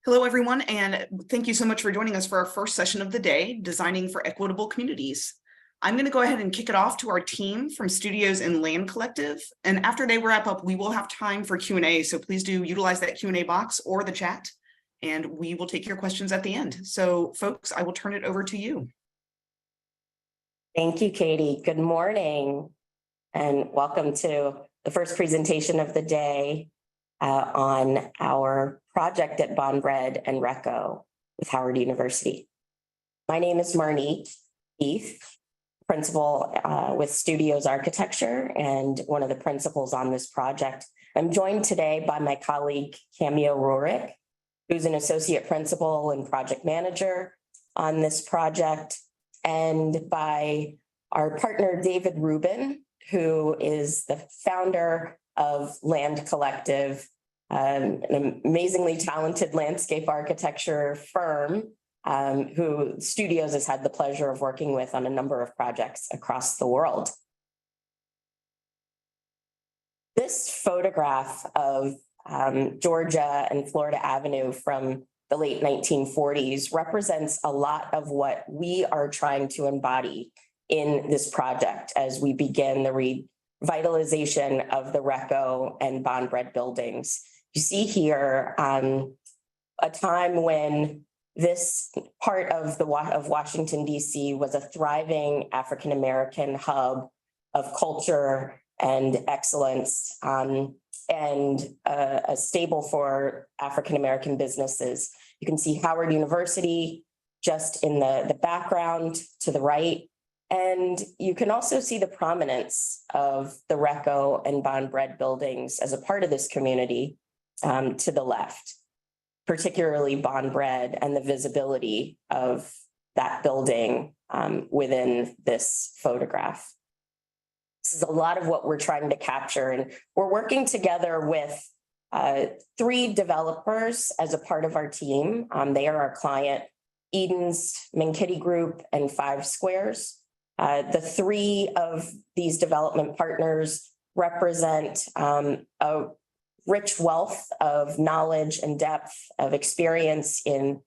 Hello, everyone, and thank you so much for joining us for our first session of the day, Designing for Equitable Communities. I'm going to go ahead and kick it off to our team from Studios and Land Collective, and after they wrap up, we will have time for Q&A, so please do utilize that Q&A box or the chat, and we will take your questions at the end. So, folks, I will turn it over to you. Thank you, Katie. Good morning, and welcome to the first presentation of the day on our project at Bond-Red and WRECO with Howard University. My name is Marnie Heath, principal with Studios Architecture and one of the principals on this project. I'm joined today by my colleague, Camille Rorick, who's an associate principal and project manager on this project, and by our partner, David Rubin, who is the founder of Land Collective, an amazingly talented landscape architecture firm who Studios has had the pleasure of working with on a number of projects across the world. This photograph of Georgia and Florida Avenue from the late 1940s represents a lot of what we are trying to embody in this project as we begin the revitalization of the WRECO and Bond-Red buildings. You see here a time when this part of Washington, D.C. was a thriving African-American hub of culture and excellence and a stable for African-American businesses. You can see Howard University just in the background to the right. And you can also see the prominence of the WRECO and Bond-Red buildings as a part of this community to the left, particularly Bond-Red and the visibility of that building within this photograph. This is a lot of what we're trying to capture, and we're working together with 3 developers as a part of our team. They are our client, Eden's Menkiti Group and Fivesquares. The 3 of these development partners represent a rich wealth of knowledge and depth of experience in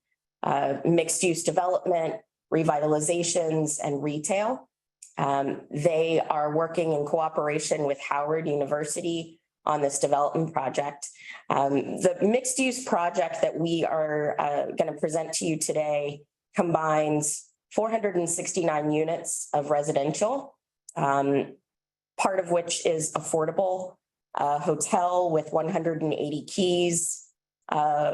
mixed-use development, revitalizations, and retail. They are working in cooperation with Howard University on this development project. The mixed-use project that we are going to present to you today combines 469 units of residential, part of which is affordable, hotel with 180 keys,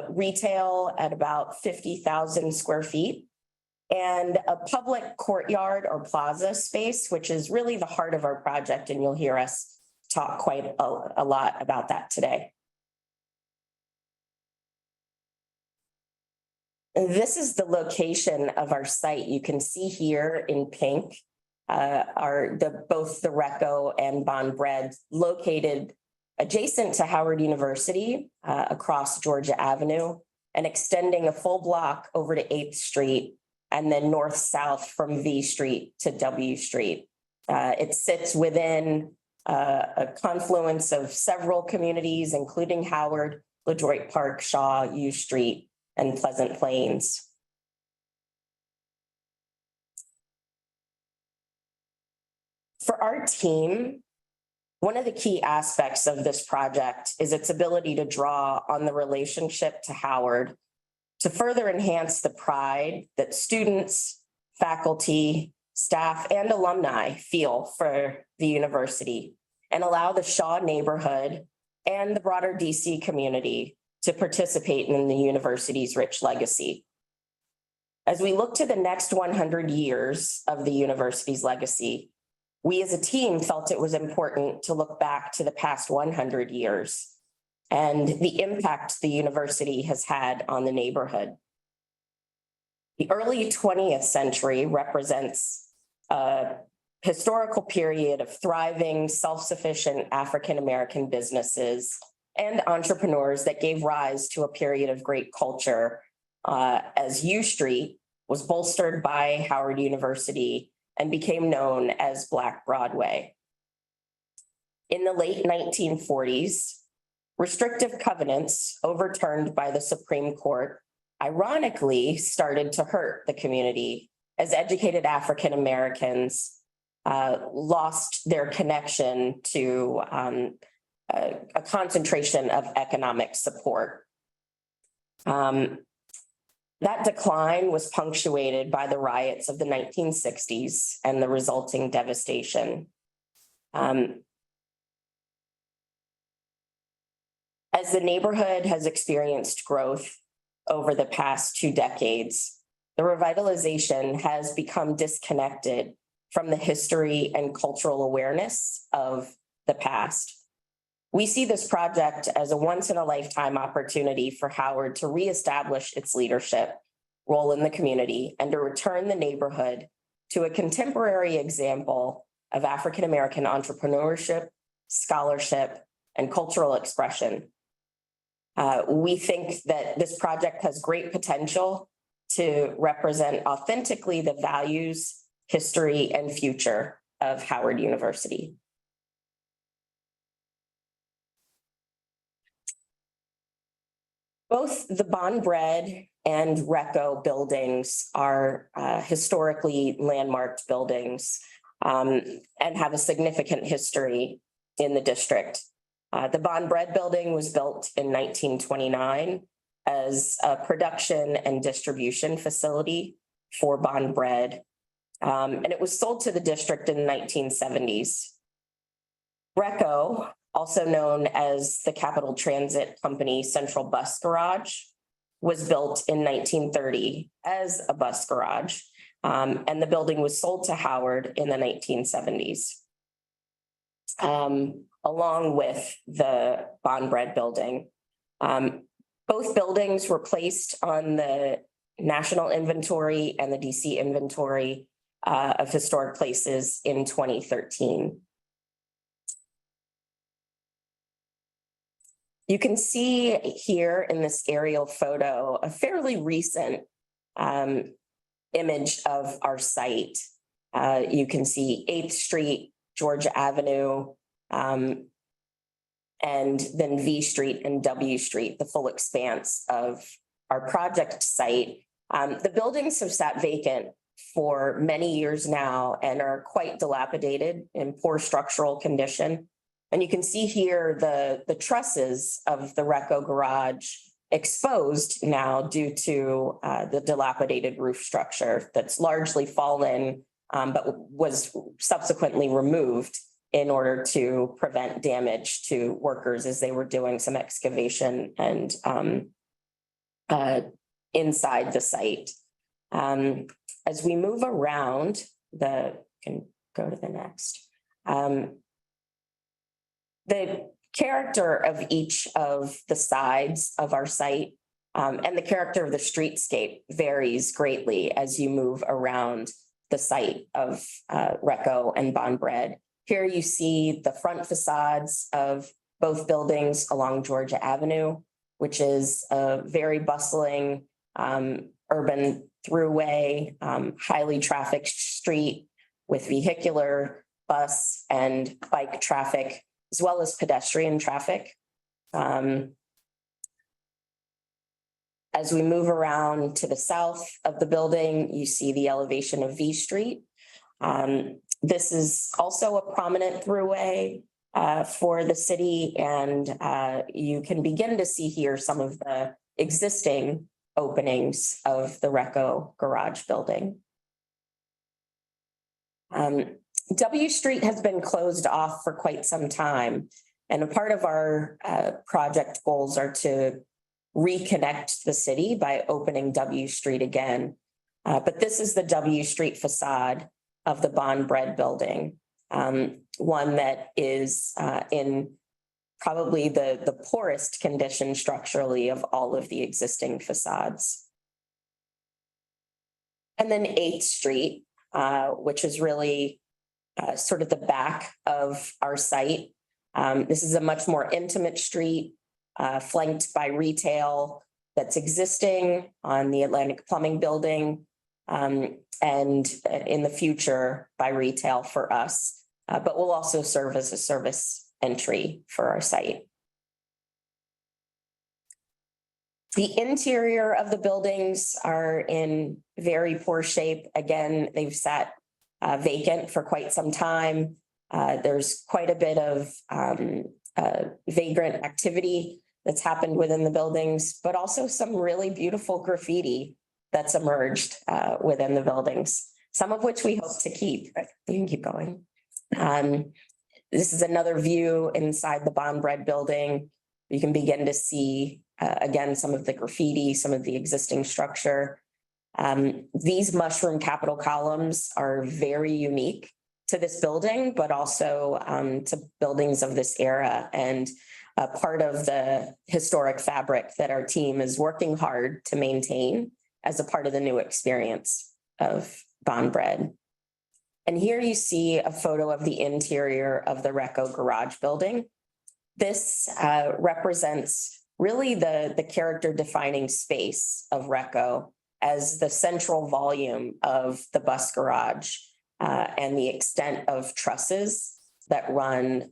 retail at about 50,000 square feet, and a public courtyard or plaza space, which is really the heart of our project, and you'll hear us talk quite a lot about that today. And this is the location of our site. You can see here in pink both the WRECO and Bond-Red located adjacent to Howard University across Georgia Avenue and extending a full block over to 8th Street and then north-south from V Street to W Street. It sits within a confluence of several communities, including Howard, LaDroit Park, Shaw, U Street, and Pleasant Plains. For our team, one of the key aspects of this project is its ability to draw on the relationship to Howard to further enhance the pride that students, faculty, staff, and alumni feel for the university and allow the Shaw neighborhood and the broader DC community to participate in the university's rich legacy. As we look to the next 100 years of the university's legacy, we as a team felt it was important to look back to the past 100 years and the impact the university has had on the neighborhood. The early 20th century represents a historical period of thriving, self-sufficient African-American businesses and entrepreneurs that gave rise to a period of great culture as U Street was bolstered by Howard University and became known as Black Broadway. In the late 1940s, restrictive covenants overturned by the Supreme Court ironically started to hurt the community as educated African Americans lost their connection to a concentration of economic support. That decline was punctuated by the riots of the 1960s and the resulting devastation. As the neighborhood has experienced growth over the past 2 decades, the revitalization has become disconnected from the history and cultural awareness of the past. We see this project as a once-in-a-lifetime opportunity for Howard to reestablish its leadership role in the community and to return the neighborhood to a contemporary example of African-American entrepreneurship, scholarship, and cultural expression. We think that this project has great potential to represent authentically the values, history, and future of Howard University. Both the Bond-Bread and WRECO buildings are historically landmarked buildings and have a significant history in the district. The Bond-Bread building was built in 1929 as a production and distribution facility for Bond-Bread, and it was sold to the district in the 1970s. WRECO, also known as the Capital Transit Company Central Bus Garage, was built in 1930 as a bus garage, and the building was sold to Howard in the 1970s, along with the Bond-Bread building. Both buildings were placed on the National Inventory and the DC Inventory of Historic Places in 2013. You can see here in this aerial photo a fairly recent image of our site. You can see 8th Street, Georgia Avenue, and then V Street and W Street, the full expanse of our project site. The buildings have sat vacant for many years now and are quite dilapidated in poor structural condition. And you can see here the trusses of the WRECO garage exposed now due to the dilapidated roof structure that's largely fallen, but was subsequently removed in order to prevent damage to workers as they were doing some excavation and inside the site. As we move around, can go to the next. The character of each of the sides of our site and the character of the streetscape varies greatly as you move around the site of WRECO and Bond-Bread. Here you see the front facades of both buildings along Georgia Avenue, which is a very bustling urban throughway, highly trafficked street with vehicular, bus, and bike traffic, as well as pedestrian traffic. As we move around to the south of the building, you see the elevation of V Street. This is also a prominent throughway for the city, and you can begin to see here some of the existing openings of the WRECO garage building. W Street has been closed off for quite some time, and a part of our project goals are to reconnect the city by opening W Street again. But this is the W Street facade of the Bond-Bread building, one that is in probably the poorest condition structurally of all of the existing facades. And then 8th Street, which is really sort of the back of our site. This is a much more intimate street, flanked by retail that's existing on the Atlantic Plumbing building, and in the future by retail for us, but will also serve as a service entry for our site. The interior of the buildings are in very poor shape. Again, they've sat vacant for quite some time. There's quite a bit of vagrant activity that's happened within the buildings, but also some really beautiful graffiti that's emerged within the buildings, some of which we hope to keep. You can keep going. This is another view inside the Bond Bread building. You can begin to see, again, some of the graffiti, some of the existing structure. These mushroom capital columns are very unique to this building, but also to buildings of this era, and part of the historic fabric that our team is working hard to maintain as a part of the new experience of Bond Bread. And here you see a photo of the interior of the WRECO garage building. This represents really the character defining space of WRECO as the central volume of the bus garage and the extent of trusses that run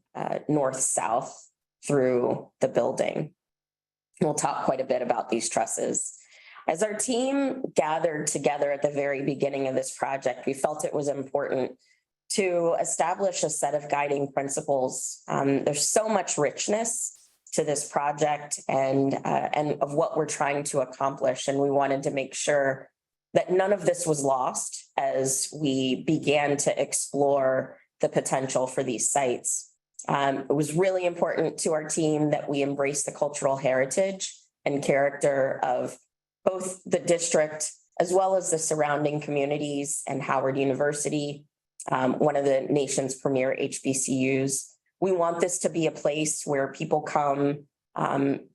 north-south through the building. We'll talk quite a bit about these trusses. As our team gathered together at the very beginning of this project, we felt it was important to establish a set of guiding principles. There's so much richness to this project and of what we're trying to accomplish. And we wanted to make sure that none of this was lost as we began to explore the potential for these sites. It was really important to our team that we embrace the cultural heritage and character of both the district as well as the surrounding communities and Howard University, one of the nation's premier HBCUs. We want this to be a place where people come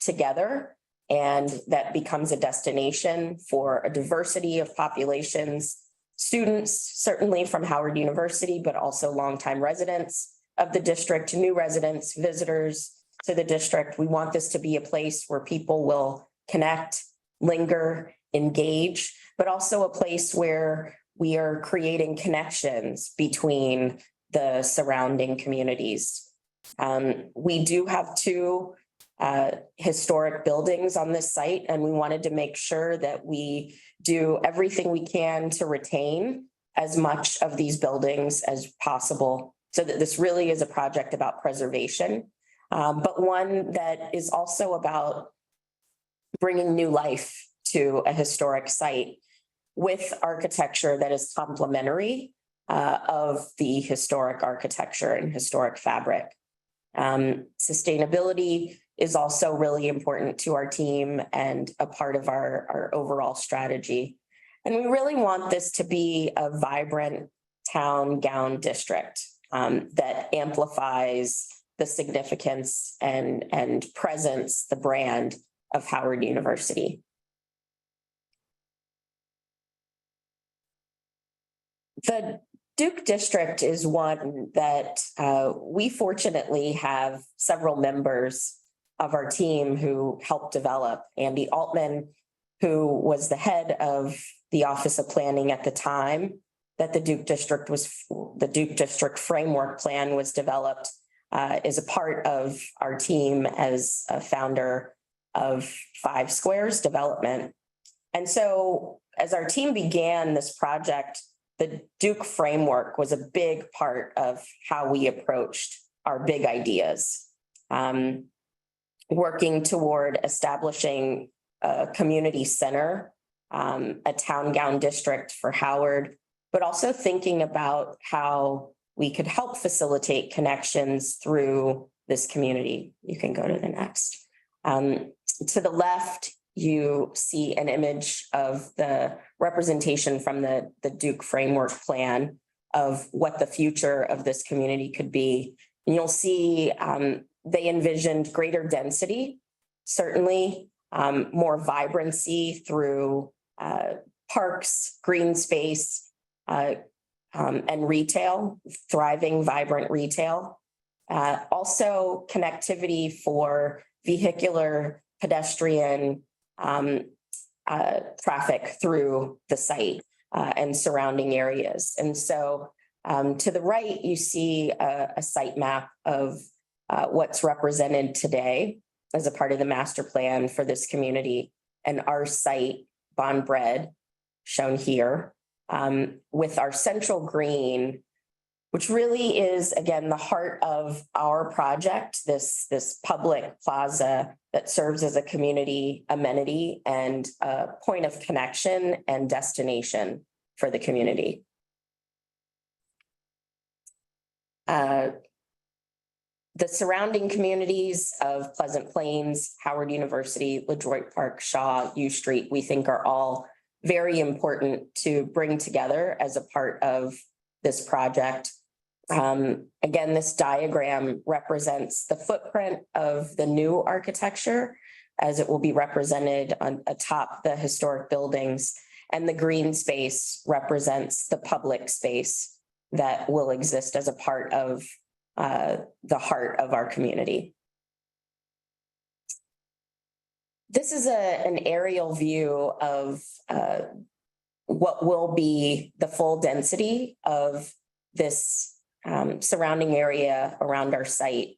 together and that becomes a destination for a diversity of populations, students, certainly from Howard University, but also longtime residents of the district, new residents, visitors to the district. We want this to be a place where people will connect, linger, engage, but also a place where we are creating connections between the surrounding communities. We do have two historic buildings on this site, and we wanted to make sure that we do everything we can to retain as much of these buildings as possible, so that this really is a project about preservation, but one that is also about bringing new life to a historic site with architecture that is complementary of the historic architecture and historic fabric. Sustainability is also really important to our team and a part of our overall strategy. And we really want this to be a vibrant town gown district that amplifies the significance and presence, the brand of Howard University. The Duke District is one that we fortunately have several members of our team who helped develop. Andy Altman, who was the head of the Office of Planning at the time that the Duke District Framework Plan was developed, is a part of our team as a founder of Fivesquares development. And so as our team began this project, the Duke framework was a big part of how we approached our big ideas, working toward establishing a community center, a town gown district for Howard, but also thinking about how we could help facilitate connections through this community. You can go to the next. To the left, you see an image of the representation from the Duke Framework Plan of what the future of this community could be. And you'll see they envisioned greater density, certainly more vibrancy through parks, green space, and retail, thriving, vibrant retail. Also connectivity for vehicular, pedestrian, traffic through the site and surrounding areas. And so to the right, you see a site map of what's represented today as a part of the master plan for this community. and our site, Bond Bread, shown here, with our central green, which really is, again, the heart of our project, this public plaza that serves as a community amenity and a point of connection and destination for the community. The surrounding communities of Pleasant Plains, Howard University, LaDroit Park, Shaw, U Street, we think are all very important to bring together as a part of this project. Again, this diagram represents the footprint of the new architecture as it will be represented on atop the historic buildings, and the green space represents the public space that will exist as a part of the heart of our community. This is an aerial view of what will be the full density of this surrounding area around our site.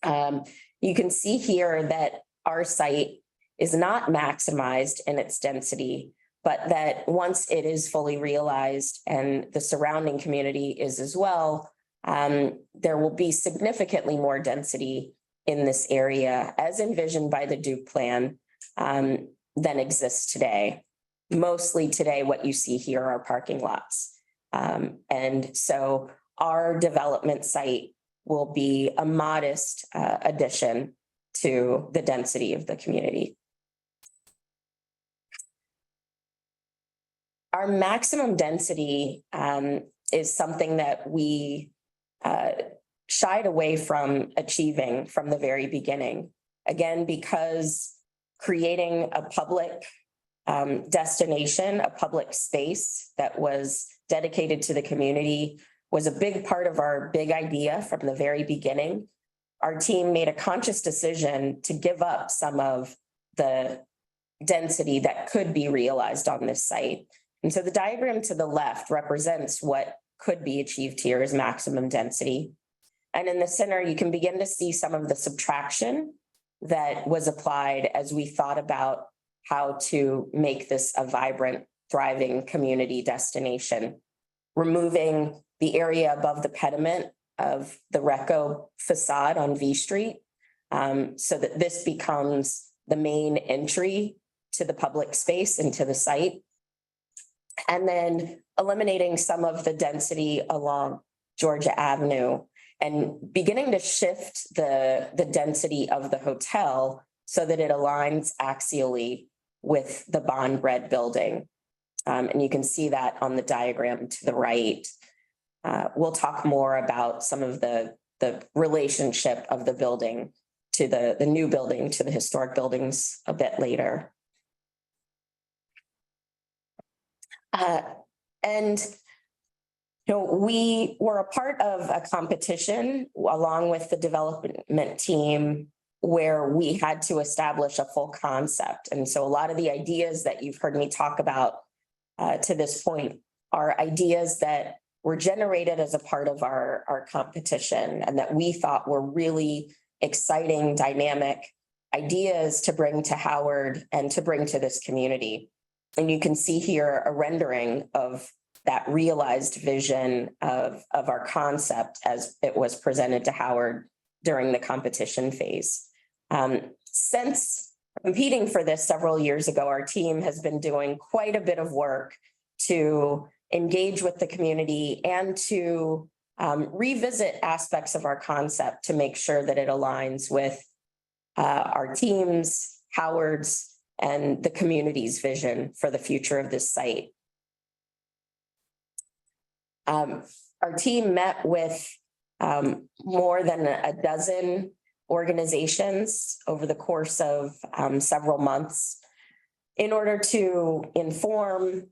You can see here that our site is not maximized in its density, but that once it is fully realized and the surrounding community is as well, there will be significantly more density in this area as envisioned by the Duke plan than exists today. Mostly today, what you see here are parking lots. And so our development site will be a modest addition to the density of the community. Our maximum density is something that we shied away from achieving from the very beginning. Again, because creating a public destination, a public space that was dedicated to the community was a big part of our big idea from the very beginning. Our team made a conscious decision to give up some of the density that could be realized on this site. And so the diagram to the left represents what could be achieved here as maximum density. And in the center, you can begin to see some of the subtraction that was applied as we thought about how to make this a vibrant, thriving community destination, removing the area above the pediment of the WRECO facade on V Street, so that this becomes the main entry to the public space and to the site. And then eliminating some of the density along Georgia Avenue and beginning to shift the density of the hotel so that it aligns axially with the Bond Bread building. And you can see that on the diagram to the right. We'll talk more about some of the relationship of the building to the new building to the historic buildings a bit later. And you know, we were a part of a competition along with the development team where we had to establish a full concept. And so a lot of the ideas that you've heard me talk about to this point are ideas that were generated as a part of our competition and that we thought were really exciting, dynamic ideas to bring to Howard and to bring to this community. And you can see here a rendering of that realized vision of our concept as it was presented to Howard during the competition phase. Since competing for this several years ago, our team has been doing quite a bit of work to engage with the community and to revisit aspects of our concept to make sure that it aligns with our team's, Howard's, and the community's vision for the future of this site. Our team met with more than a dozen organizations over the course of several months in order to inform,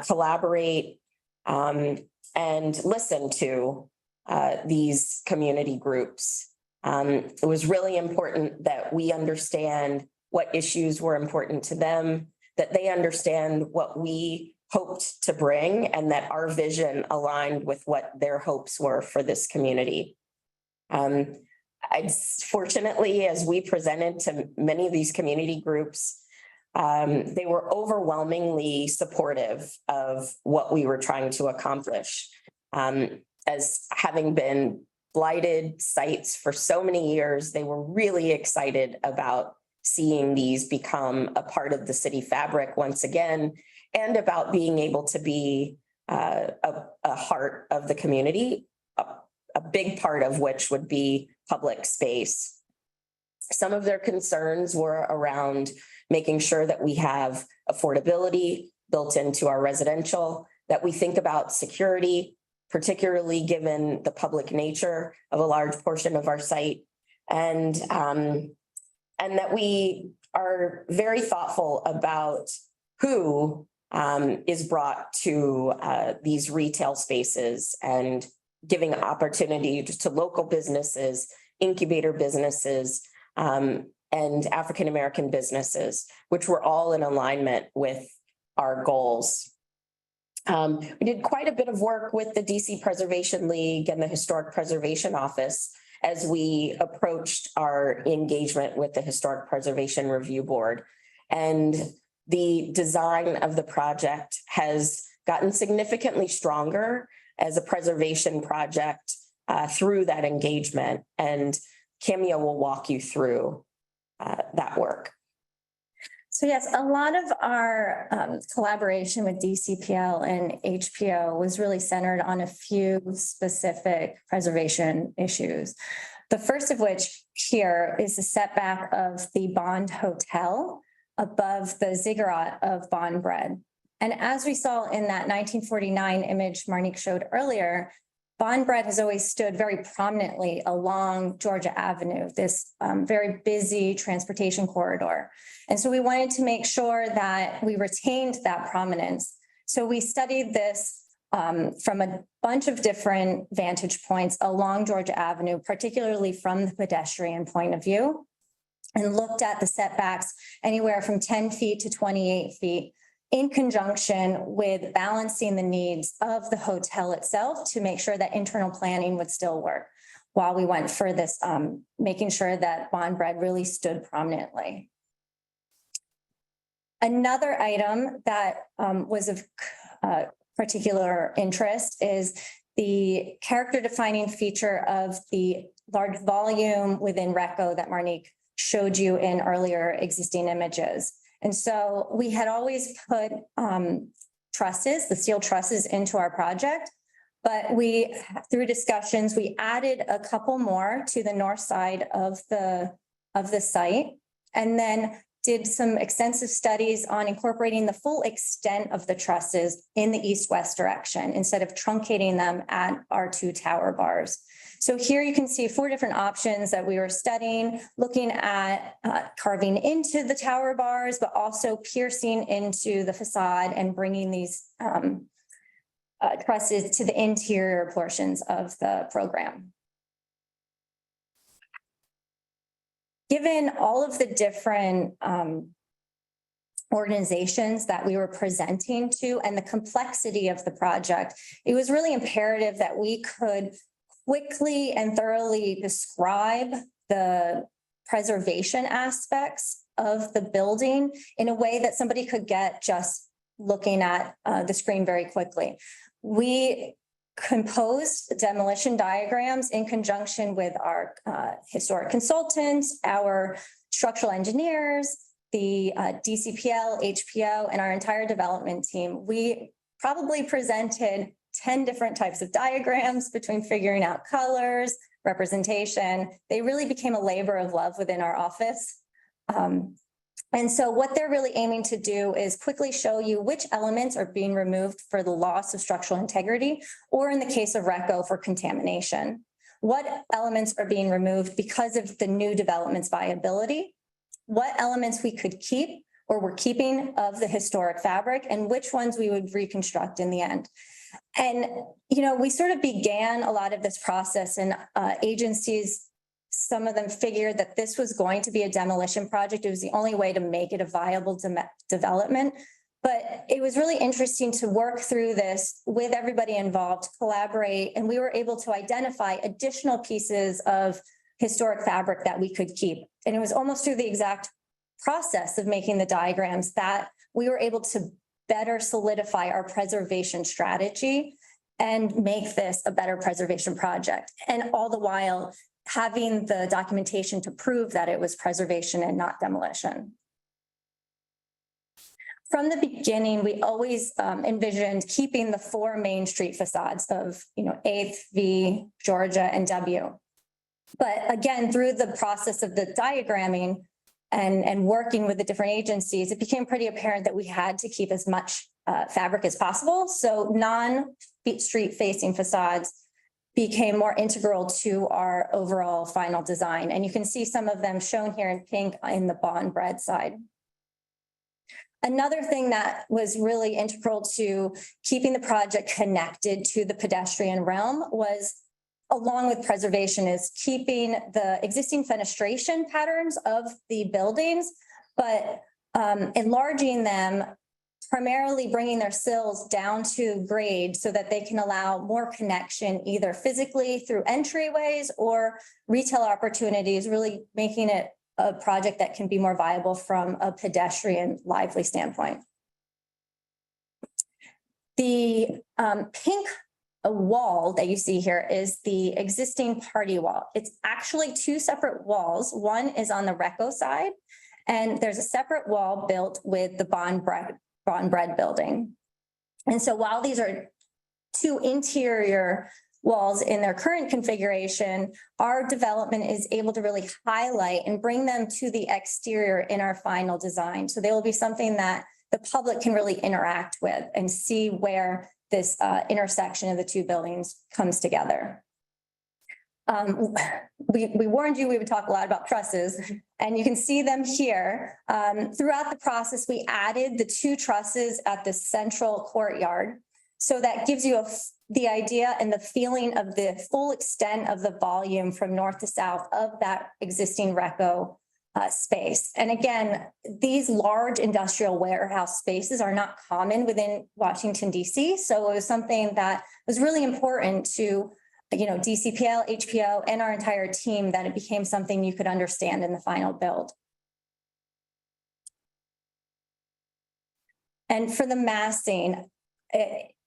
collaborate, and listen to these community groups. It was really important that we understand what issues were important to them, that they understand what we hoped to bring, and that our vision aligned with what their hopes were for this community. Fortunately, as we presented to many of these community groups, they were overwhelmingly supportive of what we were trying to accomplish. As having been blighted sites for so many years, they were really excited about seeing these become a part of the city fabric once again, and about being able to be a heart of the community, a big part of which would be public space. Some of their concerns were around making sure that we have affordability built into our residential, that we think about security, particularly given the public nature of a large portion of our site, and that we are very thoughtful about who is brought to these retail spaces, and giving opportunity to local businesses, incubator businesses, and African-American businesses, which were all in alignment with our goals. We did quite a bit of work with the DC Preservation League and the Historic Preservation Office as we approached our engagement with the Historic Preservation Review Board. And the design of the project has gotten significantly stronger as a preservation project through that engagement. And Cameo will walk you through that work. So yes, a lot of our collaboration with DCPL and HPO was really centered on a few specific preservation issues. The first of which here is the setback of the Bond Hotel above the ziggurat of Bond Bread. And as we saw in that 1949 image Marnique showed earlier, Bond Bread has always stood very prominently along Georgia Avenue, this very busy transportation corridor. And so we wanted to make sure that we retained that prominence. So we studied this from a bunch of different vantage points along Georgia Avenue, particularly from the pedestrian point of view, and looked at the setbacks anywhere from 10 feet to 28 feet, in conjunction with balancing the needs of the hotel itself to make sure that internal planning would still work, while we went for this, making sure that Bond Bread really stood prominently. Another item that was of particular interest is the character defining feature of the large volume within WRECO that Marnique showed you in earlier existing images. And so we had always put trusses, the steel trusses, into our project, but through discussions, we added a couple more to the north side of the site, and then did some extensive studies on incorporating the full extent of the trusses in the east-west direction instead of truncating them at our two tower bars. So here you can see 4 different options that we were studying, looking at carving into the tower bars, but also piercing into the facade and bringing these trusses to the interior portions of the program. Given all of the different organizations that we were presenting to and the complexity of the project, it was really imperative that we could quickly and thoroughly describe the preservation aspects of the building in a way that somebody could get just looking at the screen very quickly. We composed demolition diagrams in conjunction with our historic consultants, our structural engineers, the DCPL, HPO, and our entire development team. We probably presented 10 different types of diagrams between figuring out colors, representation. They really became a labor of love within our office. And so what they're really aiming to do is quickly show you which elements are being removed for the loss of structural integrity, or in the case of WRECO, for contamination. What elements are being removed because of the new development's viability, what elements we could keep or we're keeping of the historic fabric, and which ones we would reconstruct in the end. And, you know, we sort of began a lot of this process, and agencies, some of them figured that this was going to be a demolition project. It was the only way to make it a viable development. But it was really interesting to work through this with everybody involved, collaborate, and we were able to identify additional pieces of historic fabric that we could keep. And it was almost through the exact process of making the diagrams that we were able to better solidify our preservation strategy and make this a better preservation project. And all the while having the documentation to prove that it was preservation and not demolition. From the beginning, we always envisioned keeping the 4 main street facades of, 8th, V, Georgia, and W. But again, through the process of the diagramming and working with the different agencies, it became pretty apparent that we had to keep as much fabric as possible. So non-street facing facades became more integral to our overall final design. And you can see some of them shown here in pink in the bond bread side. Another thing that was really integral to keeping the project connected to the pedestrian realm was, along with preservation, is keeping the existing fenestration patterns of the buildings, but enlarging them, primarily bringing their sills down to grade so that they can allow more connection either physically through entryways or retail opportunities, really making it a project that can be more viable from a pedestrian lively standpoint. The pink wall that you see here is the existing party wall. It's actually 2 separate walls. One is on the WRECO side, and there's a separate wall built with the bond bread building. And so while these are 2 interior walls in their current configuration, our development is able to really highlight and bring them to the exterior in our final design. So they will be something that the public can really interact with and see where this intersection of the 2 buildings comes together. We warned you we would talk a lot about trusses, and you can see them here. Throughout the process, we added the 2 trusses at the central courtyard. So that gives you the idea and the feeling of the full extent of the volume from north to south of that existing WRECO space. And again, these large industrial warehouse spaces are not common within Washington, D.C. So it was something that was really important to, DCPL, HPO, and our entire team, that it became something you could understand in the final build. And for the massing,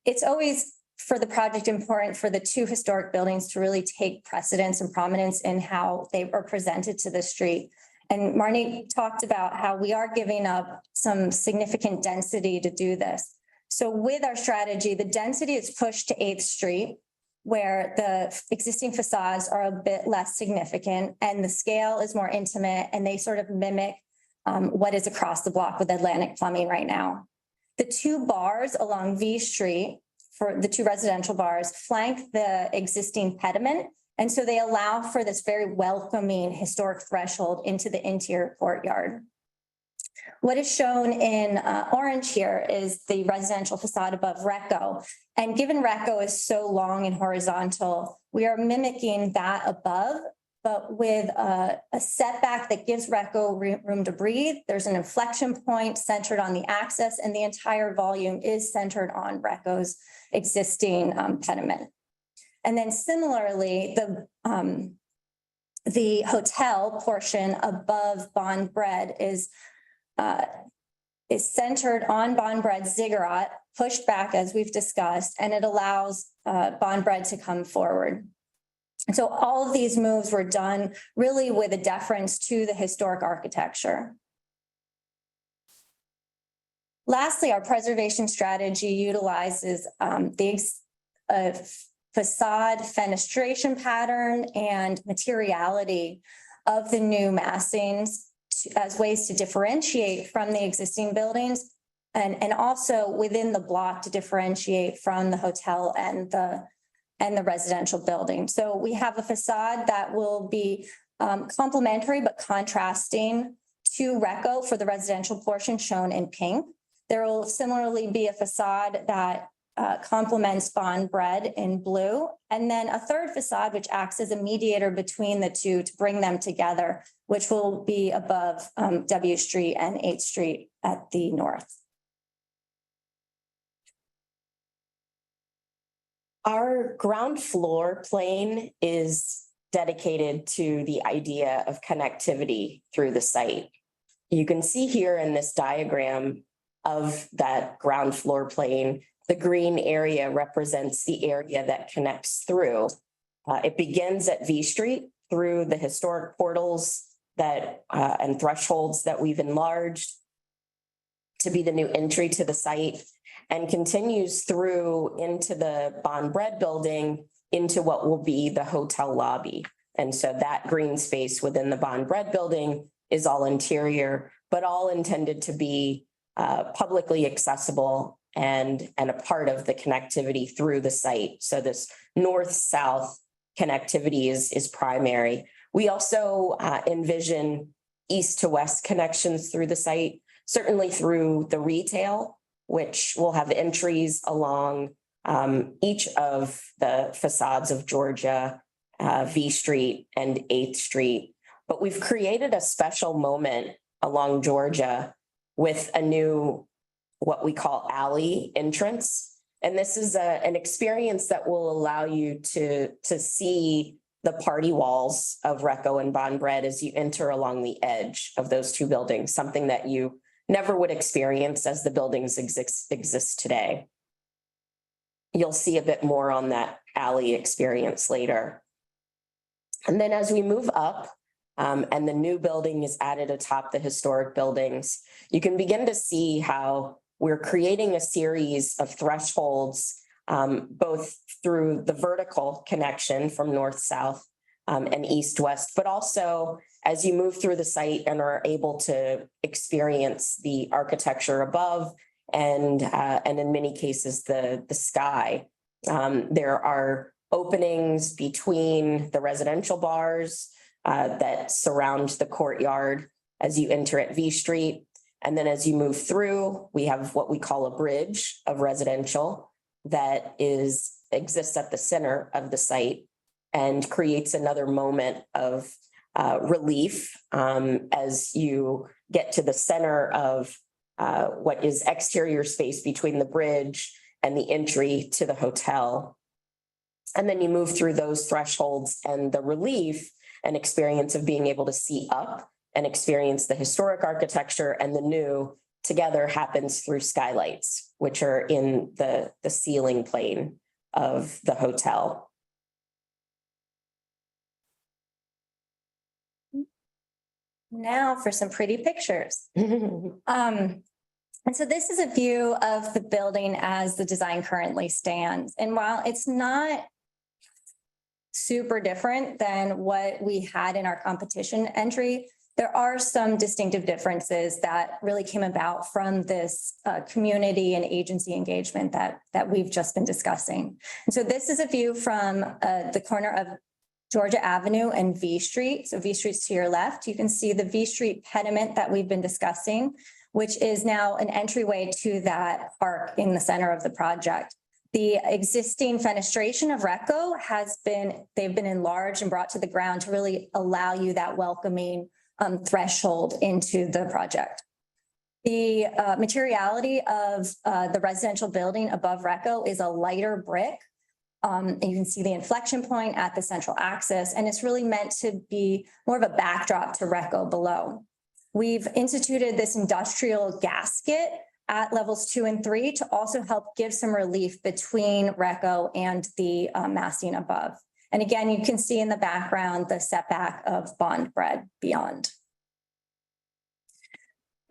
it's always, for the project, important for the 2 historic buildings to really take precedence and prominence in how they are presented to the street. And Marnie talked about how we are giving up some significant density to do this. So with our strategy, the density is pushed to 8th Street, where the existing facades are a bit less significant and the scale is more intimate, and they sort of mimic what is across the block with Atlantic Plumbing right now. The 2 bars along V Street, for the 2 residential bars, flank the existing pediment. And so they allow for this very welcoming historic threshold into the interior courtyard. What is shown in orange here is the residential facade above WRECO. And given WRECO is so long and horizontal, we are mimicking that above, but with a setback that gives WRECO room to breathe. There's an inflection point centered on the axis, and the entire volume is centered on WRECO's existing pediment. And then similarly, the hotel portion above Bond Bread is centered on Bond Bread ziggurat, pushed back as we've discussed, and it allows Bond Bread to come forward. And so all of these moves were done really with a deference to the historic architecture. Lastly, our preservation strategy utilizes the facade fenestration pattern and materiality of the new massings as ways to differentiate from the existing buildings, and also within the block to differentiate from the hotel and the residential building. So we have a facade that will be complementary but contrasting to WRECO for the residential portion shown in pink. There will similarly be a facade that complements Bond Bread in blue, and then a third facade which acts as a mediator between the 2 to bring them together, which will be above W Street and 8th Street at the north. Our ground floor plane is dedicated to the idea of connectivity through the site. You can see here in this diagram of that ground floor plane, the green area represents the area that connects through. It begins at V Street through the historic portals that and thresholds that we've enlarged to be the new entry to the site, and continues through into the Bond Bread building into what will be the hotel lobby. And so that green space within the Bond Bread building is all interior, but all intended to be publicly accessible and a part of the connectivity through the site. So this north-south connectivity is primary. We also envision east to west connections through the site, certainly through the retail, which will have entries along each of the facades of Georgia, V Street and 8th Street. But we've created a special moment along Georgia with a new, what we call alley entrance. And this is an experience that will allow you to see the party walls of WRECO and Bond Bread as you enter along the edge of those two buildings, something that you never would experience as the buildings exist today. You'll see a bit more on that alley experience later. And then as we move up, and the new building is added atop the historic buildings, you can begin to see how we're creating a series of thresholds, both through the vertical connection from north-south and east-west, but also as you move through the site and are able to experience the architecture above and in many cases, the sky. There are openings between the residential bars that surround the courtyard as you enter at V Street. And then as you move through, we have what we call a bridge of residential that exists at the center of the site and creates another moment of relief as you get to the center of what is exterior space between the bridge and the entry to the hotel. And then you move through those thresholds and the relief and experience of being able to see up and experience the historic architecture and the new together happens through skylights, which are in the ceiling plane of the hotel. Now for some pretty pictures. And so this is a view of the building as the design currently stands. And while it's not super different than what we had in our competition entry, there are some distinctive differences that really came about from this community and agency engagement that we've just been discussing. And so this is a view from the corner of Georgia Avenue and V Street. So V Street's to your left. You can see the V Street pediment that we've been discussing, which is now an entryway to that park in the center of the project. The existing fenestration of WRECO they've been enlarged and brought to the ground to really allow you that welcoming threshold into the project. The materiality of the residential building above WRECO is a lighter brick. And you can see the inflection point at the central axis, and it's really meant to be more of a backdrop to WRECO below. We've instituted this industrial gasket at levels 2 and 3 to also help give some relief between WRECO and the massing above. And again, you can see in the background the setback of Bond Bread beyond.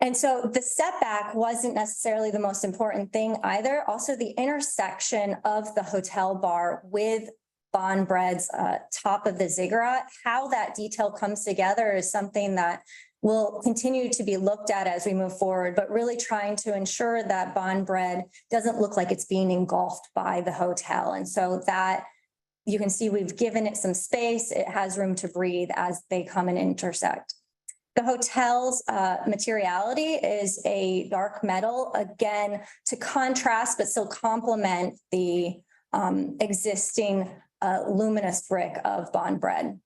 And so the setback wasn't necessarily the most important thing either. Also, the intersection of the hotel bar with Bond Bread's top of the ziggurat, how that detail comes together is something that will continue to be looked at as we move forward, but really trying to ensure that Bond Bread doesn't look like it's being engulfed by the hotel. And so that you can see we've given it some space. It has room to breathe as they come and intersect. The hotel's materiality is a dark metal, again, to contrast, but still complement the existing luminous brick of Bond Bread.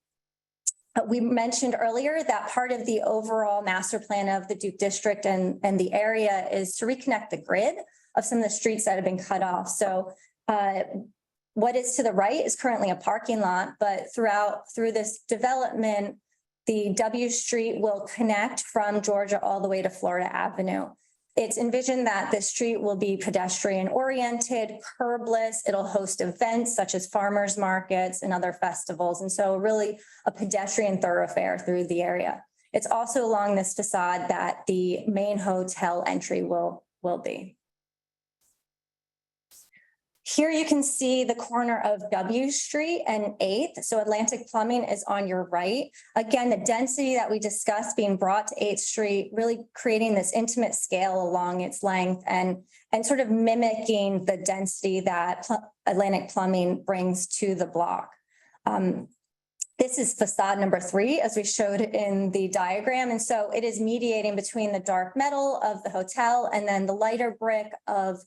We mentioned earlier that part of the overall master plan of the Duke District and the area is to reconnect the grid of some of the streets that have been cut off. So what is to the right is currently a parking lot, but through this development, the W Street will connect from Georgia all the way to Florida Avenue. It's envisioned that the street will be pedestrian oriented, curbless. It'll host events such as farmers markets and other festivals. And so really a pedestrian thoroughfare through the area. It's also along this facade that the main hotel entry will be. Here you can see the corner of W Street and 8th. So Atlantic Plumbing is on your right. Again, the density that we discussed being brought to 8th Street, really creating this intimate scale along its length and sort of mimicking the density that Atlantic Plumbing brings to the block. This is facade number 3, as we showed in the diagram. And so it is mediating between the dark metal of the hotel and then the lighter brick of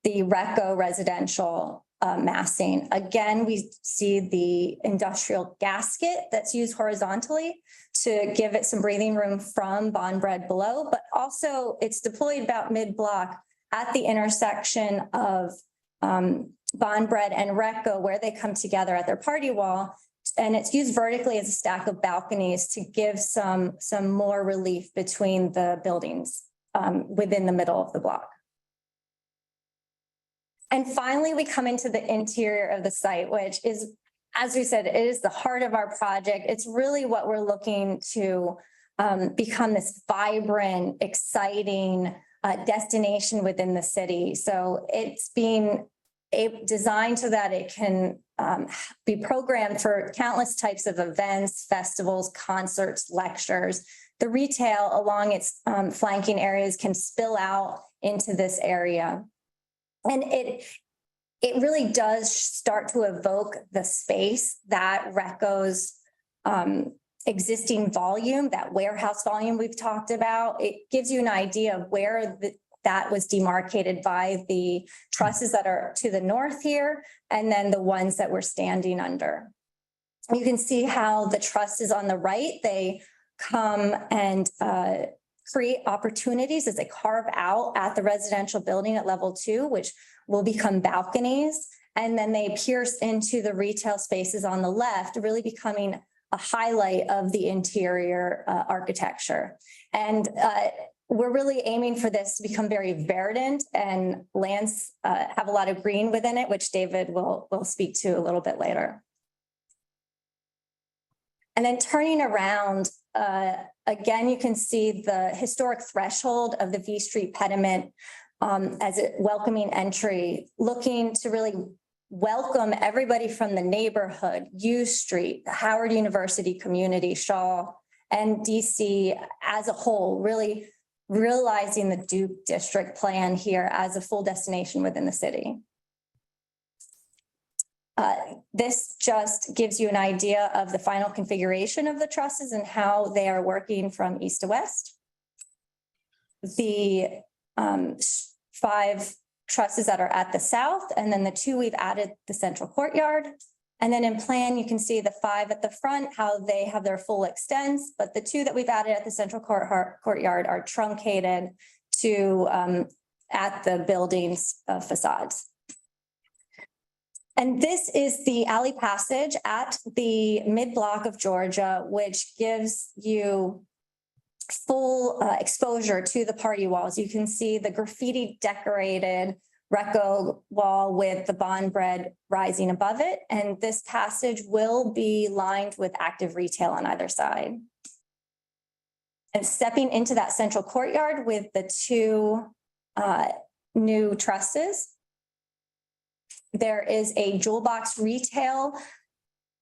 the WRECO residential massing. Again, we see the industrial gasket that's used horizontally to give it some breathing room from bond bread below, but also it's deployed about mid-block at the intersection of bond bread and WRECO, where they come together at their party wall. And it's used vertically as a stack of balconies to give some more relief between the buildings within the middle of the block. And finally, we come into the interior of the site, which is, as we said, it is the heart of our project. It's really what we're looking to become this vibrant, exciting destination within the city. So it's being designed so that it can be programmed for countless types of events, festivals, concerts, lectures. The retail along its flanking areas can spill out into this area. And it really does start to evoke the space that WRECO's existing volume, that warehouse volume we've talked about. It gives you an idea of where that was demarcated by the trusses that are to the north here, and then the ones that we're standing under. You can see how the trusses on the right, they come and create opportunities as they carve out at the residential building at level 2, which will become balconies. And then they pierce into the retail spaces on the left, really becoming a highlight of the interior architecture. And we're really aiming for this to become very verdant, and lands have a lot of green within it, which David will speak to a little bit later. And then turning around, again, you can see the historic threshold of the V Street pediment as a welcoming entry, looking to really welcome everybody from the neighborhood, U Street, the Howard University community, Shaw, and DC as a whole, really realizing the Duke District plan here as a full destination within the city. This just gives you an idea of the final configuration of the trusses and how they are working from east to west. The 5 trusses that are at the south, and then the 2 we've added the central courtyard. And then in plan, you can see the 5 at the front, how they have their full extents, but the 2 that we've added at the central courtyard are truncated to at the building's facades. And this is the alley passage at the mid-block of Georgia, which gives you full exposure to the party walls. You can see the graffiti decorated WRECO wall with the bond bread rising above it. And this passage will be lined with active retail on either side. And stepping into that central courtyard with the 2 new trusses, there is a jewel box retail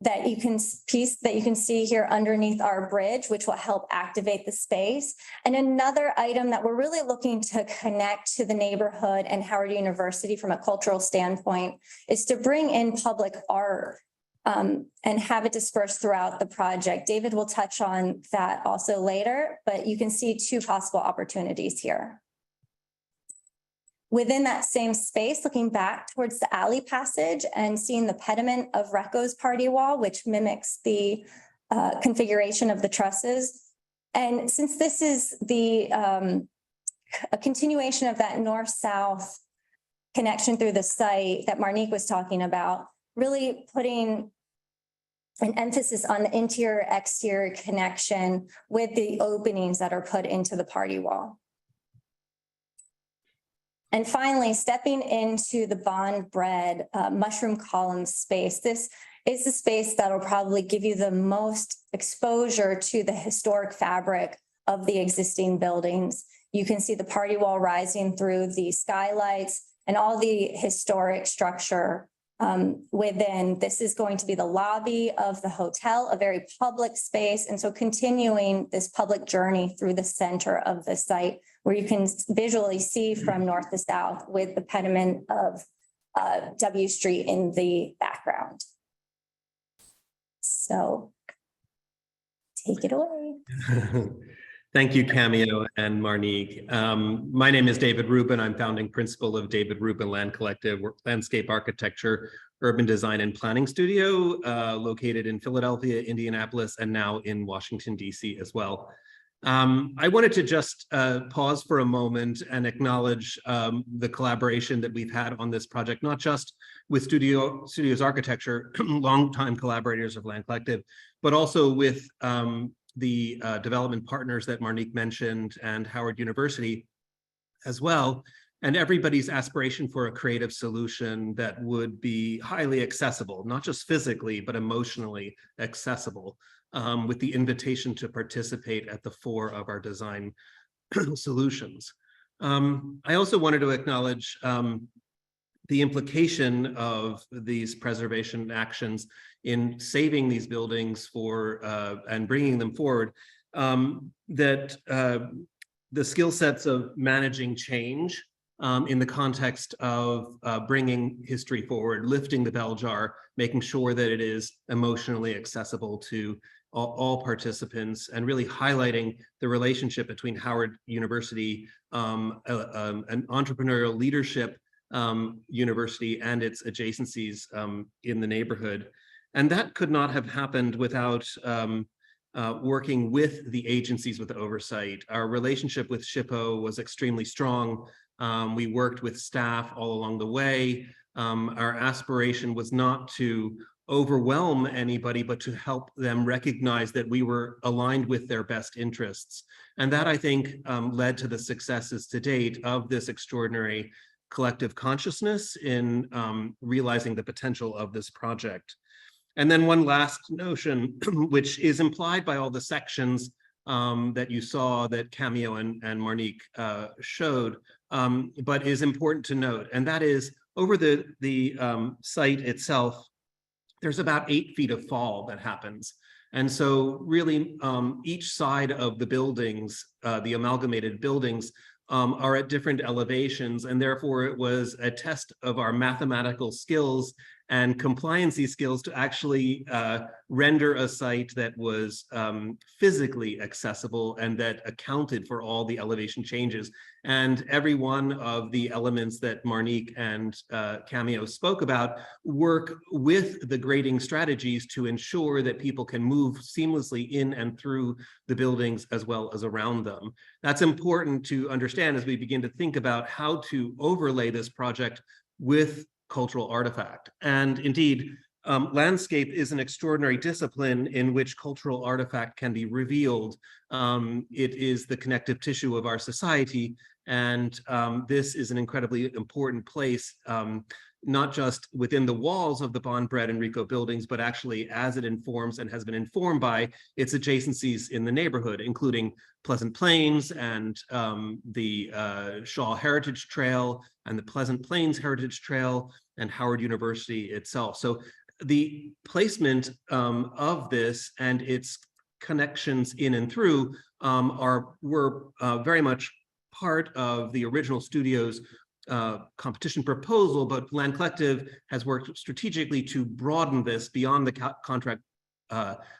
that you can see here underneath our bridge, which will help activate the space. And another item that we're really looking to connect to the neighborhood and Howard University from a cultural standpoint is to bring in public art and have it dispersed throughout the project. David will touch on that also later, but you can see 2 possible opportunities here. Within that same space, looking back towards the alley passage and seeing the pediment of WRECO's party wall, which mimics the configuration of the trusses. And since this is a continuation of that north-south connection through the site that Marnique was talking about, really putting an emphasis on the interior-exterior connection with the openings that are put into the party wall. And finally, stepping into the bond bread mushroom column space. This is the space that will probably give you the most exposure to the historic fabric of the existing buildings. You can see the party wall rising through the skylights and all the historic structure within. This is going to be the lobby of the hotel, a very public space. And so continuing this public journey through the center of the site, where you can visually see from north to south with the pediment of W Street in the background. So take it away. Thank you, Cameo and Marnique. My name is David Rubin. I'm founding principal of David Rubin Land Collective, landscape architecture, urban design and planning studio located in Philadelphia, Indianapolis, and now in Washington, D.C. as well. I wanted to just pause for a moment and acknowledge the collaboration that we've had on this project, not just with Studios Architecture, longtime collaborators of Land Collective, but also with the development partners that Marnique mentioned and Howard University as well, and everybody's aspiration for a creative solution that would be highly accessible, not just physically, but emotionally accessible, with the invitation to participate at the fore of our design solutions. I also wanted to acknowledge the implication of these preservation actions in saving these buildings for and bringing them forward, that the skill sets of managing change in the context of bringing history forward, lifting the bell jar, making sure that it is emotionally accessible to all participants, and really highlighting the relationship between Howard University, an entrepreneurial leadership university, and its adjacencies in the neighborhood. And that could not have happened without working with the agencies with oversight. Our relationship with SHPO was extremely strong. We worked with staff all along the way. Our aspiration was not to overwhelm anybody, but to help them recognize that we were aligned with their best interests. And that, I think, led to the successes to date of this extraordinary collective consciousness in realizing the potential of this project. And then one last notion, which is implied by all the sections that you saw that Cameo and Marnique showed, but is important to note, and that is over the site itself, there's about 8 feet of fall that happens. And so really each side of the buildings, the amalgamated buildings, are at different elevations, and therefore it was a test of our mathematical skills and compliancy skills to actually render a site that was physically accessible and that accounted for all the elevation changes. And every one of the elements that Marnique and Cameo spoke about work with the grading strategies to ensure that people can move seamlessly in and through the buildings as well as around them. That's important to understand as we begin to think about how to overlay this project with cultural artifact. And indeed, landscape is an extraordinary discipline in which cultural artifact can be revealed. It is the connective tissue of our society, and this is an incredibly important place, not just within the walls of the Bond, Bread, and WRECO buildings, but actually as it informs and has been informed by its adjacencies in the neighborhood, including Pleasant Plains and the Shaw Heritage Trail and the Pleasant Plains Heritage Trail and Howard University itself. So the placement of this and its connections in and through were very much part of the original studio's competition proposal, but Land Collective has worked strategically to broaden this beyond the contract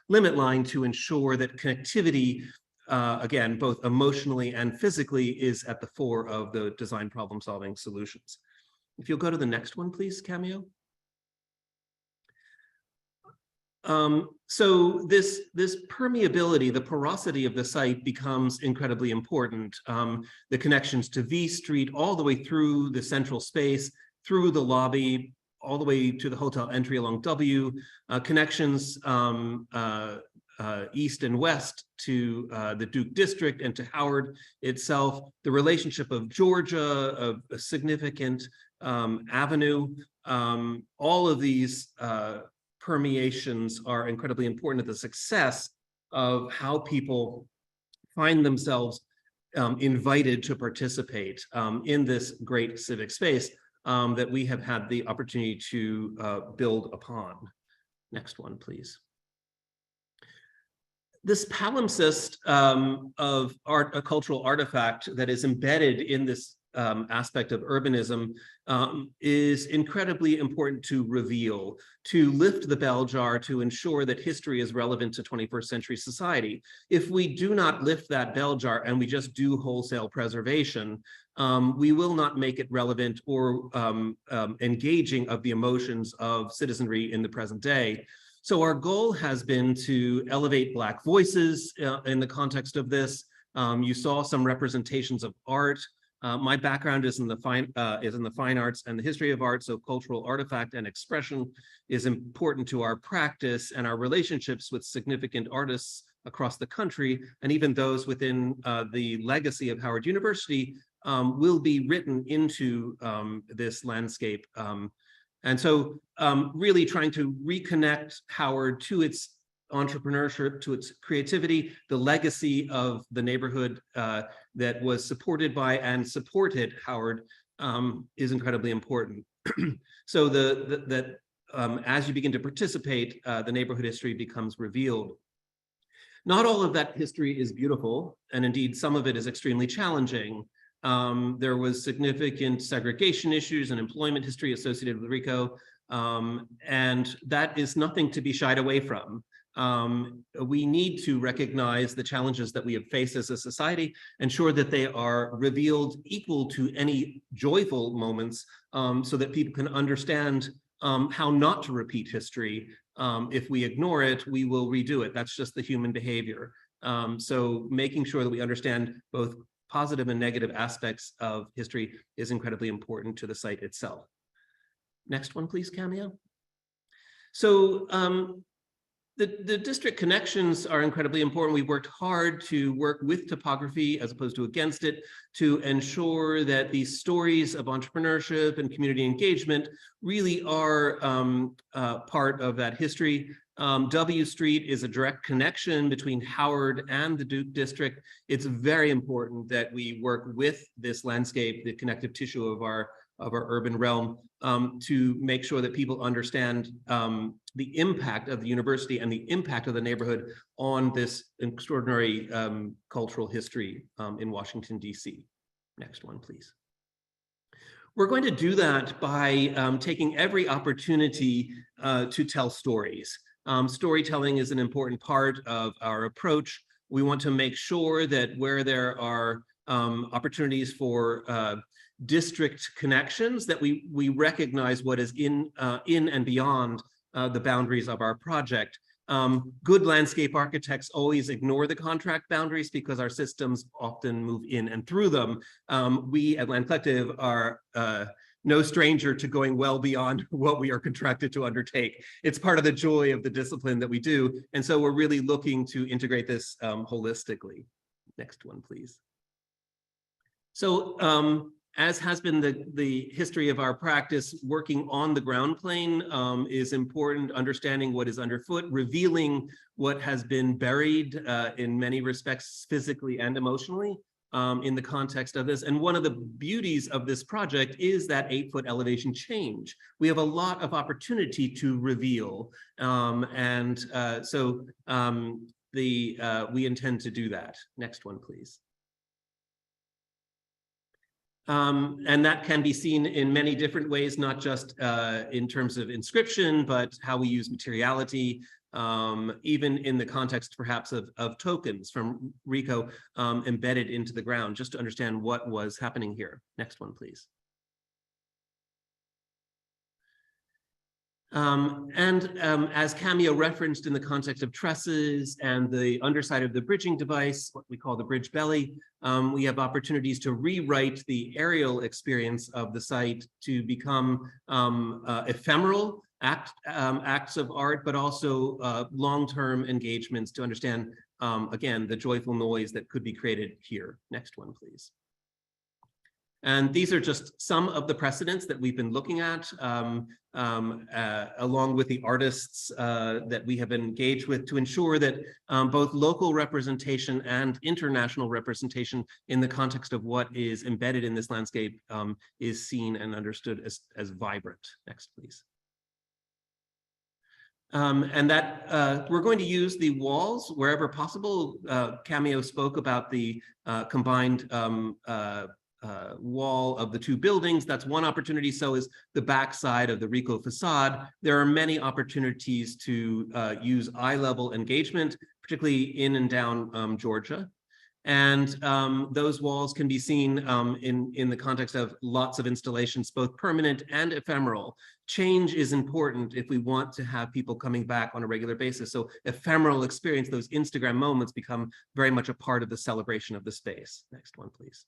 limit line to ensure that connectivity, again, both emotionally and physically, is at the fore of the design problem-solving solutions. If you'll go to the next one, please, Cameo. So this permeability, the porosity of the site becomes incredibly important. The connections to V Street all the way through the central space, through the lobby, all the way to the hotel entry along W, connections east and west to the Duke District and to Howard itself, the relationship of Georgia, a significant avenue. All of these permeations are incredibly important to the success of how people find themselves invited to participate in this great civic space that we have had the opportunity to build upon. Next one, please. This palimpsest of a cultural artifact that is embedded in this aspect of urbanism is incredibly important to reveal, to lift the bell jar, to ensure that history is relevant to 21st century society. If we do not lift that bell jar and we just do wholesale preservation, we will not make it relevant or engaging of the emotions of citizenry in the present day. So our goal has been to elevate Black voices in the context of this. You saw some representations of art. My background is in the fine arts and the history of art, so cultural artifact and expression is important to our practice and our relationships with significant artists across the country, and even those within the legacy of Howard University will be written into this landscape. And so really trying to reconnect Howard to its entrepreneurship, to its creativity, the legacy of the neighborhood that was supported by and supported Howard is incredibly important. So that as you begin to participate, the neighborhood history becomes revealed. Not all of that history is beautiful, and indeed some of it is extremely challenging. There was significant segregation issues and employment history associated with WRECO, and that is nothing to be shied away from. We need to recognize the challenges that we have faced as a society, ensure that they are revealed equal to any joyful moments, so that people can understand how not to repeat history. If we ignore it, we will redo it. That's just the human behavior. So making sure that we understand both positive and negative aspects of history is incredibly important to the site itself. Next one, please, Cameo. So the district connections are incredibly important. We worked hard to work with topography as opposed to against it to ensure that these stories of entrepreneurship and community engagement really are part of that history. W Street is a direct connection between Howard and the Duke District. It's very important that we work with this landscape, the connective tissue of our urban realm, to make sure that people understand the impact of the university and the impact of the neighborhood on this extraordinary cultural history in Washington, D.C. Next one, please. We're going to do that by taking every opportunity to tell stories. Storytelling is an important part of our approach. We want to make sure that where there are opportunities for district connections, that we recognize what is in and beyond the boundaries of our project. Good landscape architects always ignore the contract boundaries because our systems often move in and through them. We at Land Collective are no stranger to going well beyond what we are contracted to undertake. It's part of the joy of the discipline that we do. And so we're really looking to integrate this holistically. Next one, please. So as has been the history of our practice, working on the ground plane is important, understanding what is underfoot, revealing what has been buried in many respects, physically and emotionally, in the context of this. And one of the beauties of this project is that 8-foot elevation change. We have a lot of opportunity to reveal. So we intend to do that. Next one, please. And that can be seen in many different ways, not just in terms of inscription, but how we use materiality, even in the context perhaps of tokens from WRECO embedded into the ground, just to understand what was happening here. Next one, please. As Cameo referenced in the context of trusses and the underside of the bridging device, what we call the bridge belly, we have opportunities to rewrite the aerial experience of the site to become ephemeral acts of art, but also long-term engagements to understand, again, the joyful noise that could be created here. Next one, please. And these are just some of the precedents that we've been looking at, along with the artists that we have been engaged with to ensure that both local representation and international representation in the context of what is embedded in this landscape is seen and understood as vibrant. Next, please. And that we're going to use the walls wherever possible. Cameo spoke about the combined wall of the two buildings. That's one opportunity. So is the back side of the WRECO facade. There are many opportunities to use eye-level engagement, particularly in and down Georgia. And those walls can be seen in the context of lots of installations, both permanent and ephemeral. Change is important if we want to have people coming back on a regular basis. So ephemeral experience, those Instagram moments, become very much a part of the celebration of the space. Next one, please.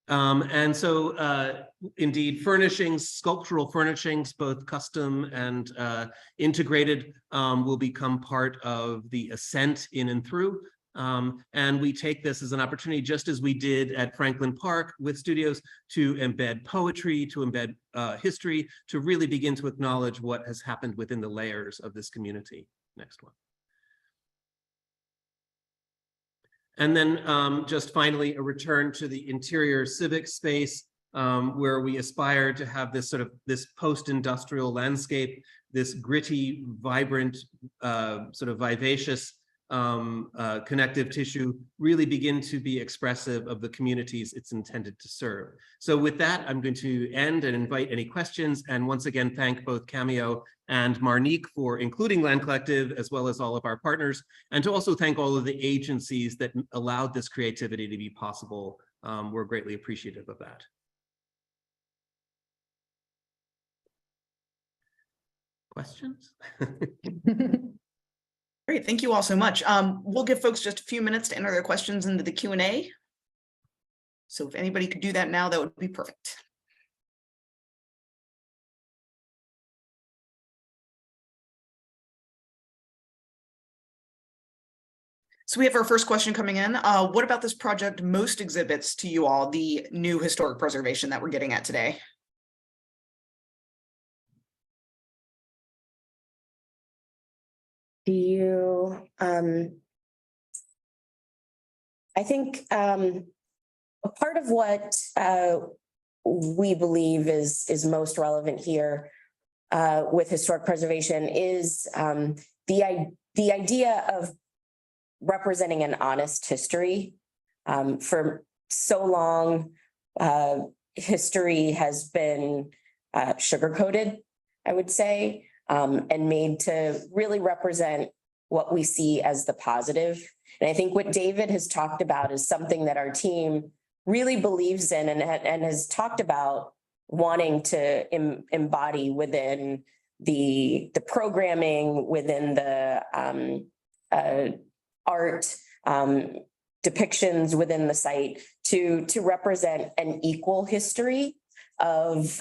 And so indeed, furnishings, sculptural furnishings, both custom and integrated, will become part of the ascent in and through. And we take this as an opportunity, just as we did at Franklin Park with studios, to embed poetry, to embed history, to really begin to acknowledge what has happened within the layers of this community. Next one. And then just finally, a return to the interior civic space, where we aspire to have this sort of this post-industrial landscape, this gritty, vibrant, sort of vivacious connective tissue really begin to be expressive of the communities it's intended to serve. So with that, I'm going to end and invite any questions. And once again, thank both Cameo and Marnique for including Land Collective, as well as all of our partners, and to also thank all of the agencies that allowed this creativity to be possible. We're greatly appreciative of that. Questions? Great, thank you all so much. We'll give folks just a few minutes to enter their questions into the Q&A. So if anybody could do that now, that would be perfect. So we have our first question coming in. What about this project most exhibits to you all the new historic preservation that we're getting at today? Do you, I think a part of what we believe is most relevant here with historic preservation is the idea of representing an honest history. For so long, history has been sugar-coated, I would say, and made to really represent what we see as the positive. And I think what David has talked about is something that our team really believes in and has talked about wanting to embody within the programming, within the art depictions within the site, to represent an equal history of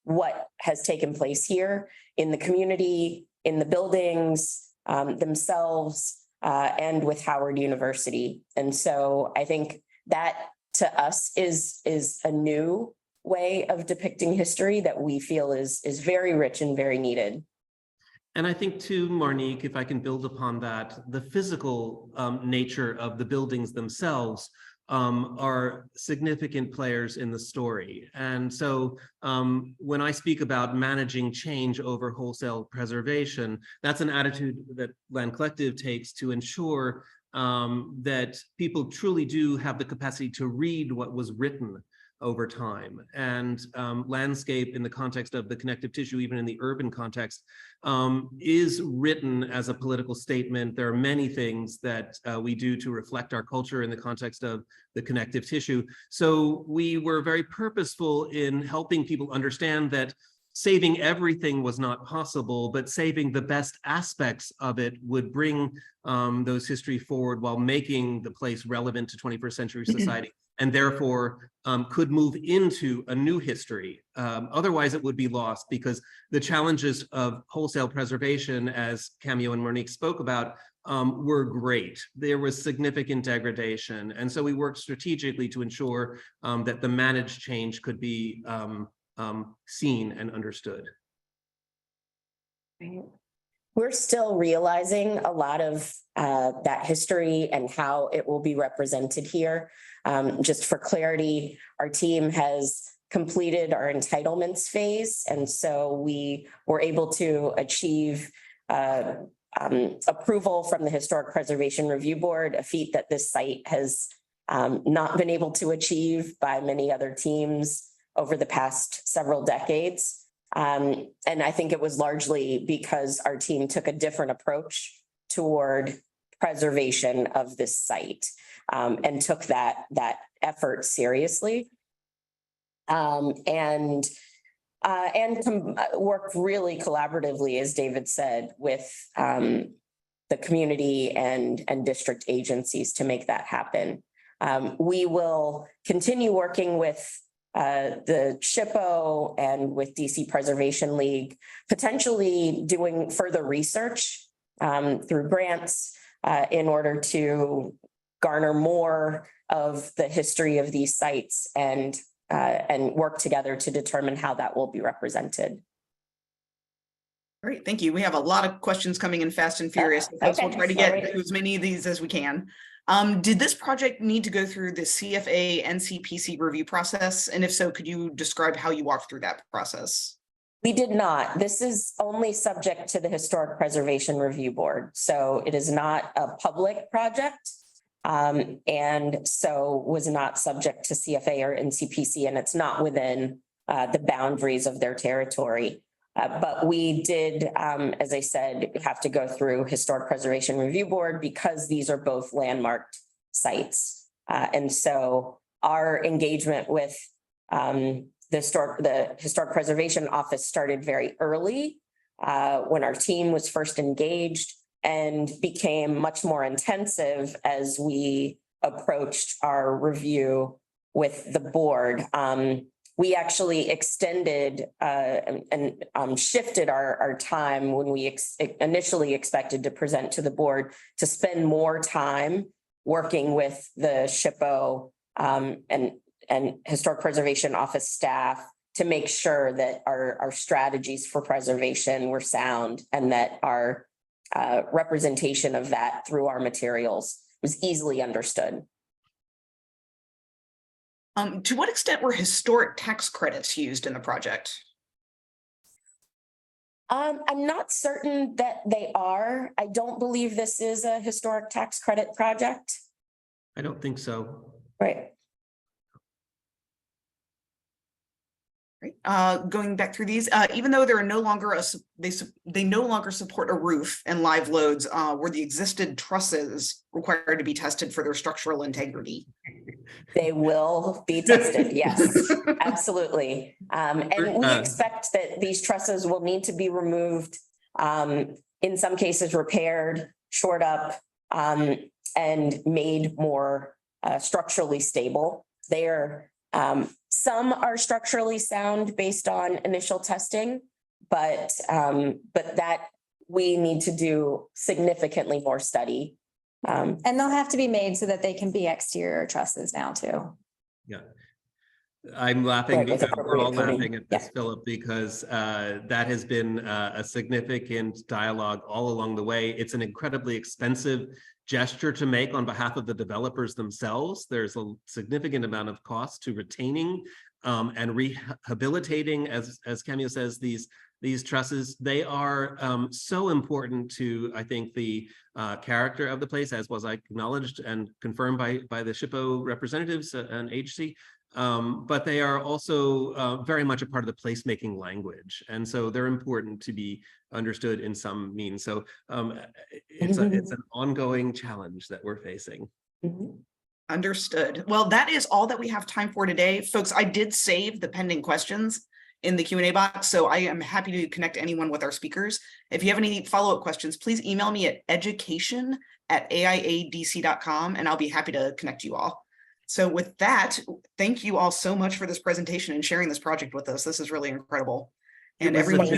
what has taken place here in the community, in the buildings themselves, and with Howard University. And so I think that to us is a new way of depicting history that we feel is very rich and very needed. And I think too, Marnique, if I can build upon that, the physical nature of the buildings themselves are significant players in the story. And so when I speak about managing change over wholesale preservation, that's an attitude that Land Collective takes to ensure that people truly do have the capacity to read what was written over time. And landscape in the context of the connective tissue, even in the urban context, is written as a political statement. There are many things that we do to reflect our culture in the context of the connective tissue. So we were very purposeful in helping people understand that saving everything was not possible, but saving the best aspects of it would bring those history forward while making the place relevant to 21st century society, and therefore could move into a new history. Otherwise, it would be lost, because the challenges of wholesale preservation, as Camille and Monique spoke about, were great. There was significant degradation. And so we worked strategically to ensure that the managed change could be seen and understood. We're still realizing a lot of that history and how it will be represented here. Just for clarity, our team has completed our entitlements phase. And so we were able to achieve approval from the Historic Preservation Review Board, a feat that this site has not been able to achieve by many other teams over the past several decades. And I think it was largely because our team took a different approach toward preservation of this site and took that effort seriously. And worked really collaboratively, as David said, with the community and district agencies to make that happen. We will continue working with the SHPO and with DC Preservation League, potentially doing further research through grants in order to garner more of the history of these sites and work together to determine how that will be represented. Great, thank you. We have a lot of questions coming in fast and furious. So folks, we'll try to get to as many of these as we can. Did this project need to go through the CFA NCPC review process? And if so, could you describe how you walked through that process? We did not. This is only subject to the Historic Preservation Review Board. So it is not a public project. And so was not subject to CFA or NCPC, and it's not within the boundaries of their territory. But we did, as I said, have to go through Historic Preservation Review Board because these are both landmarked sites. And so our engagement with the Historic Preservation Office started very early when our team was first engaged, and became much more intensive as we approached our review with the board. We actually extended and shifted our time when we initially expected to present to the board to spend more time working with the SHPO and Historic Preservation Office staff to make sure that our strategies for preservation were sound and that our representation of that through our materials was easily understood. To what extent were historic tax credits used in the project? I'm not certain that they are. I don't believe this is a historic tax credit project. I don't think so. Right. Right. Going back through these, even though they're no longer they no longer support a roof and live loads, were the existed trusses required to be tested for their structural integrity? They will be tested. Yes, absolutely. And we expect that these trusses will need to be removed, in some cases repaired, shored up, and made more structurally stable. They're some are structurally sound based on initial testing, but that we need to do significantly more study. And they'll have to be made so that they can be exterior trusses now too. Yeah. I'm laughing because we're all laughing at this, yeah. Philip, because that has been a significant dialogue all along the way. It's an incredibly expensive gesture to make on behalf of the developers themselves. There's a significant amount of cost to retaining and rehabilitating, as Camille says, these trusses. They are so important to, I think, the character of the place, as was acknowledged and confirmed by the SHPO representatives and agency. But they are also very much a part of the placemaking language. And so they're important to be understood in some means. So it's an ongoing challenge that we're facing. Understood. Well, that is all that we have time for today. Folks, I did save the pending questions. in the Q&A box. So I am happy to connect anyone with our speakers. If you have any follow-up questions, please email me at education@aiadc.com and I'll be happy to connect you all. So with that, thank you all so much for this presentation and sharing this project with us. This is really incredible. And everyone.